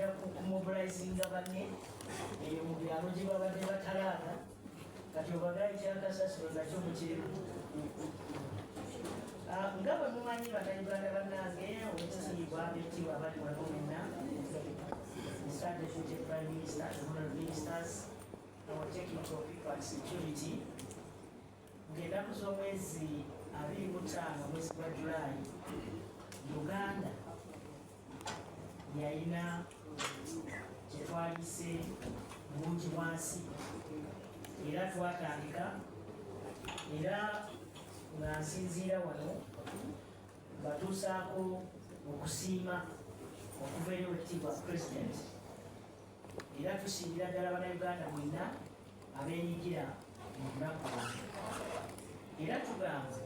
kwongera kumobilizinga banne eyo mu byalo gye babadde batalaaga kati obagayi kyakasasiro nakyo mukirimu. Nga bwe mumanyi bannayuganda bannange owekitiibwa ab'ekitiibwa abali wano mwenna, Mr. Deputy Prime Minister, Honorable Ministers, our technical people and security, ng'ennaku z'omwezi 25 mwezi gwa Julayi, Uganda yalina kye twalise bulungi bwansi era twatandika era nga nsinziira wano batuusaako okusiima okuva eri wekitiibwa President era tusiimira ddala bannayuganda mwenna abeenyigira mu lunaku era tugamba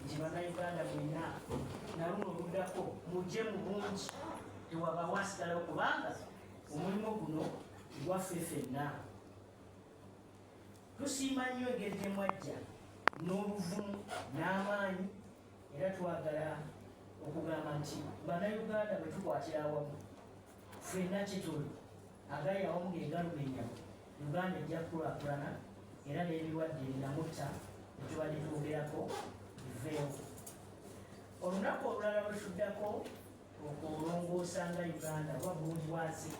nti bannayuganda mwenna naluno oluddako mujje mu bungi tewaba wasigalawo kubanga omulimu guno gwaffe ffenna. Tusiima nnyo engeri gye mwajja n'obuvumu n'amaanyi era twagala okugamba nti bannayuganda bwe tukwatira awamu ffenna kituli agayi awamu gegalumenya Uganda ejja kukulaakulana era n'ebirwadde binamutta ne tubadde twogerako biveewo. Olunaku olulala lwe tuddako okulongoosa nga Uganda oba bulungi bwansi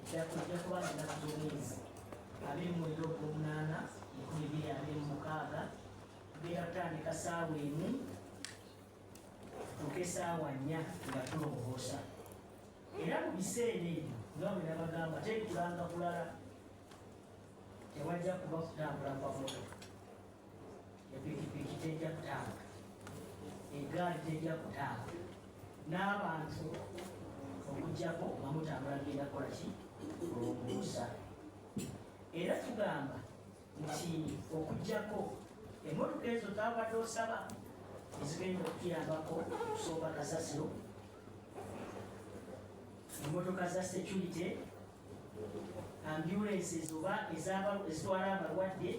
ejja kuba nga ennaku z'omwezi 27/8/2026 tugenda kutandika ssaawa 1 tutuuke ssaawa 4 nga tulongoosa era mu biseera ebyo nga bwe nabagamba tekulanga kulala tewajja kuba kutambula kwa motoka, epikipiki tejja kutambula, eggaali tejja kutambula, n'abantu okujjako nga mutambula genda kukola ki olongoosa. Era tugamba nti okujjako emmotoka ezo twabadde osaba ezigenda okuyambako okusooka kasasiro, emmotoka za security, ambulances oba ezitwala abalwadde,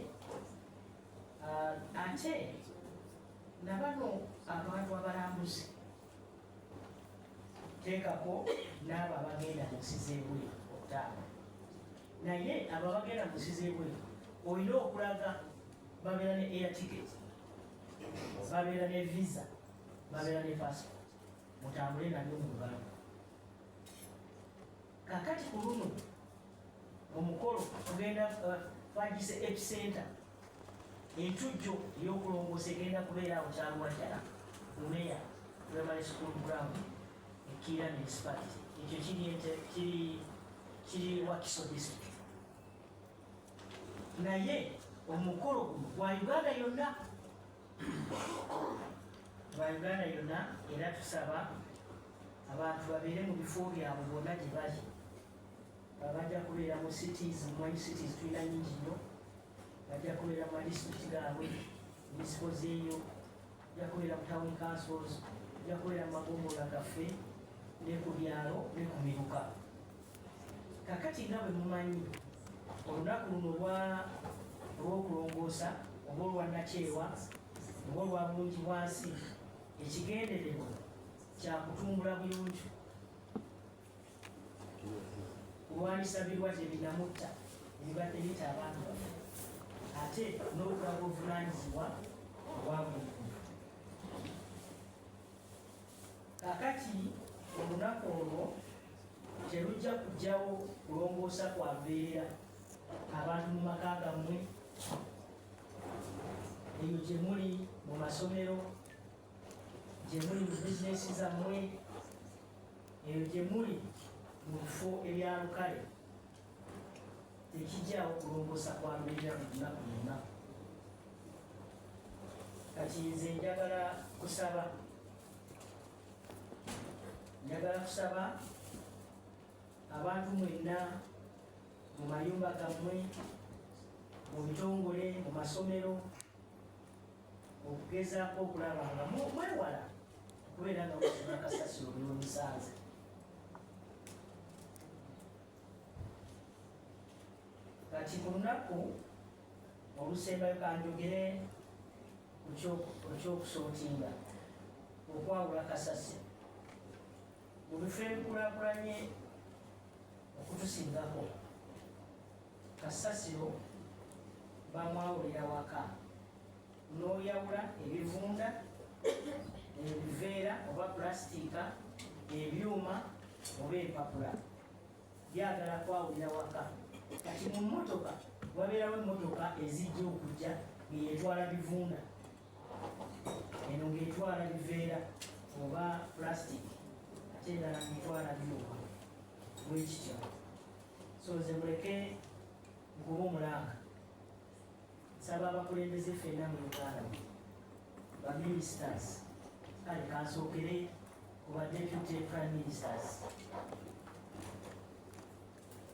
ate nabano abantu abalambuzi teekako n'abo abagenda mu nsi z'ebweru okutambula. Naye abo abagenda mu nsi z'ebweru olina okulaga babeera ne air ticket, babeera ne visa, babeera ne passport, mutambule nabyo mu lugalo. Kakati ku luno omukolo tugenda twagise epicenter, entujjo ey'okulongoosa egenda kubeera awo Kyalwaddala mu meya primary school ground Kira municipality, ekyo kiri Wakiso district. Naye omukolo guno gwa Uganda yonna, era tusaba abantu babeere mu bifo byabwe bonna gye bali. Bajja kubeera mu cities, mumanyi cities tulina nyingi nnyo, bajja kubeera mu madistrict gaabwe, municipal zeeyo, bajja kubeera mu town councils, bajja kubeera mu magombolola gaffe ne ku byalo ne ku miruka. Kakati nga bwe mumanyi olunaku luno olw'okulongoosa oba olwannakyewa oba olwa bulungi bwansi, ekigendererwa kya kutumbula buyonjo, kulwanyisa birwadde binamutta ebibadde bita abantu baffe, ate n'okulaga obuvunaanyizibwa obwa buli muntu. Kakati olunaku olwo terujja kujjawo kulongoosa kwa mbeera abantu mu maka gammwe, eyo gye muli mu masomero, gye muli mu bizinesi zammwe, eyo gye muli mu bifo ebyalukale, tekijjawo kulongoosa kwa mbeera mu lunaku lwonna. Kati nze njagala kusaba abantu mwenna mu mayumba gammwe, mu bitongole, mu masomero, okugezaako okulaba nga mwewala okubeera nga musuna kasasiro by'omusanze. Kati ku lunaku olusembayo kanjogere ku kyokusootinga okwawula kasasiro mu bifo ebikulaakulanye tusingako Kasasiro bamwawulira waka n'oyawula ebivunda ebiveera oba pulastika ebyuma oba empapula byagala kwawulira waka kati mu mmotoka wabeerawo emmotoka ezijja okujja ng'etwala bivunda eno ng'etwala biveera oba pulasitiki ate endala ng'etwala byuma bwekityo so ze muleke nkuba omulanga nsaba abakulembeze ffenna mu Uganda baminisiters kale kansookere ku ba deputy prime ministers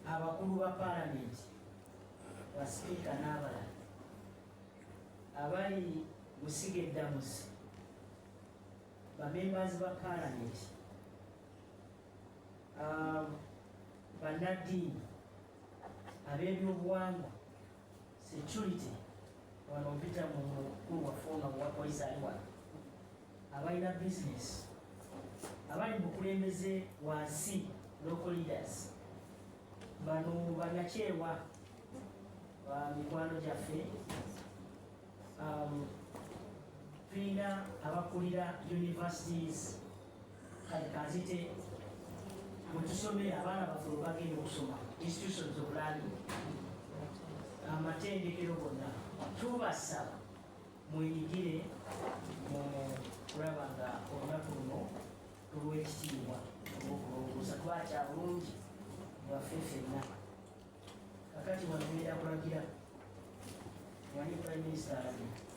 abakulu ba paalamenti basipiika n'abalala abali musiga eddamuzi bamembazi ba paalamenti bannaddiini ab'ebyobuwangwa security wano mpita mu mukulu waffe ono waisaliwa abalina bizinesi abali mu kulembeze wansi local leaders bano bannakyewa mikwano gyaffe tulina abakulira universities kale kanzite mwetusomere abaana baffe bwe bagenda okusoma institutions of learning amatendekero gonna tubasaba mwenyigire mu kulaba nga olunaku luno tulw'ekitiibwa olw'okulongoosa twakya bulungi bwaffe ffenna kakati wano tugenda kulagira wali prime minister alabye